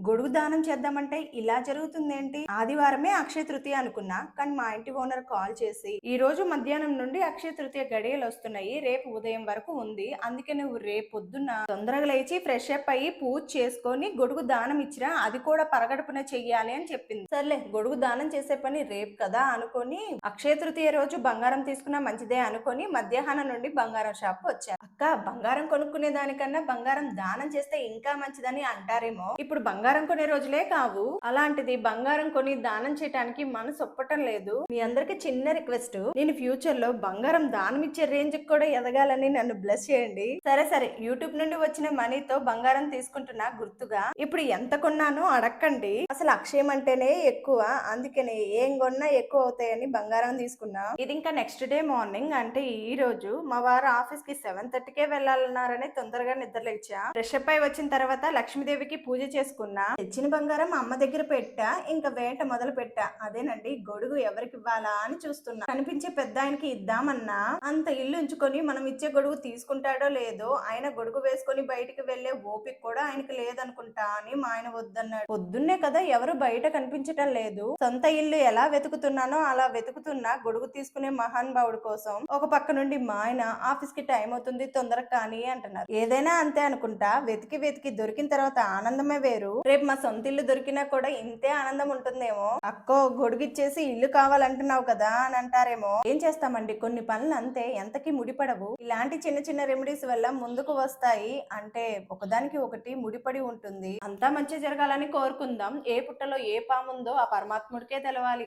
గొడుగు దానం చేద్దామంటే ఇలా జరుగుతుందేంటి? ఆదివారమే అక్షయ తృతీయ అనుకున్నా. కానీ మా ఇంటి ఓనర్ కాల్ చేసి, "ఈ రోజు మధ్యాహ్నం నుండి అక్షయ తృతీయ గడియలొస్తున్నాయి. రేపు ఉదయం వరకు ఉంది. అందుకే నువ్వు రేపు పొద్దున్న తొందరగా లేచి ఫ్రెష్ అప్ అయ్యి పూజ చేసుకొని గొడుగు దానం ఇచ్చిరా. అది కూడా పరగడుపున చెయ్యాలి" అని చెప్పింది. సర్లే గొడుగు దానం చేసే పని రేపు కదా అనుకొని అక్షయ తృతీయ రోజు బంగారం తీసుకున్నా మంచిదే అనుకొని మధ్యాహ్నం నుండి బంగారం షాప్ వచ్చా. అక్క, బంగారం కొనుక్కునే దానికన్నా బంగారం దానం చేస్తే ఇంకా మంచిదని అంటారేమో. ఇప్పుడు బంగారం కొనే రోజులే కావు. అలాంటిది బంగారం కొని దానం చేయడానికి మనసు ఒప్పటం లేదు. మీ అందరికి చిన్న రిక్వెస్ట్, నేను ఫ్యూచర్ లో బంగారం దానం ఇచ్చే రేంజ్ కూడా ఎదగాలని నన్ను బ్లెస్ చేయండి. సరే సరే, యూట్యూబ్ నుండి వచ్చిన మనీతో బంగారం తీసుకుంటున్నా గుర్తుగా. ఇప్పుడు ఎంత కొన్నానో అడక్కండి. అసలు అక్షయం అంటేనే ఎక్కువ, అందుకనే ఏం కొన్నా ఎక్కువ అవుతాయని బంగారం తీసుకున్నా. ఇది ఇంకా నెక్స్ట్ డే మార్నింగ్, అంటే ఈ రోజు మా వారు ఆఫీస్ కి 7:30కే వెళ్ళాలన్నారని తొందరగా నిద్రలేచా. ఫ్రెష్ అప్ అయి వచ్చిన తర్వాత లక్ష్మీదేవికి పూజ చేసుకున్నా. తెచ్చిన బంగారం అమ్మ దగ్గర పెట్టా. ఇంకా వేట మొదలు పెట్టా. అదేనండి గొడుగు ఎవరికి ఇవ్వాలా అని చూస్తున్నా. కనిపించే పెద్ద ఆయనకి ఇద్దామన్నా, అంత ఇల్లు ఉంచుకొని మనం ఇచ్చే గొడుగు తీసుకుంటాడో లేదో, ఆయన గొడుగు వేసుకొని బయటికి వెళ్లే ఓపిక కూడా ఆయనకి లేదనుకుంటా అని మా ఆయన వద్దన్నాడు. పొద్దున్నే కదా ఎవరు బయట కనిపించటం లేదు. సొంత ఇల్లు ఎలా వెతుకుతున్నానో అలా వెతుకుతున్నా గొడుగు తీసుకునే మహానుభావుడి కోసం. ఒక పక్క నుండి మా ఆయన ఆఫీస్ కి టైం అవుతుంది తొందరగా కానీ అంటున్నారు. ఏదైనా అంతే అనుకుంటా. వెతికి వెతికి దొరికిన తర్వాత ఆనందమే వేరు. రేపు మా సొంత ఇల్లు దొరికినా కూడా ఇంతే ఆనందం ఉంటుందేమో. అక్కో, గొడుగిచ్చేసి ఇల్లు కావాలంటున్నావు కదా అని అంటారేమో. ఏం చేస్తామండి, కొన్ని పనులు అంతే, ఎంతకి ముడిపడవు. ఇలాంటి చిన్న చిన్న రెమెడీస్ వల్ల ముందుకు వస్తాయి. అంటే ఒకదానికి ఒకటి ముడిపడి ఉంటుంది. అంతా మంచి జరగాలని కోరుకుందాం. ఏ పుట్టలో ఏ పాముందో ఆ పరమాత్ముడికే తెలవాలి.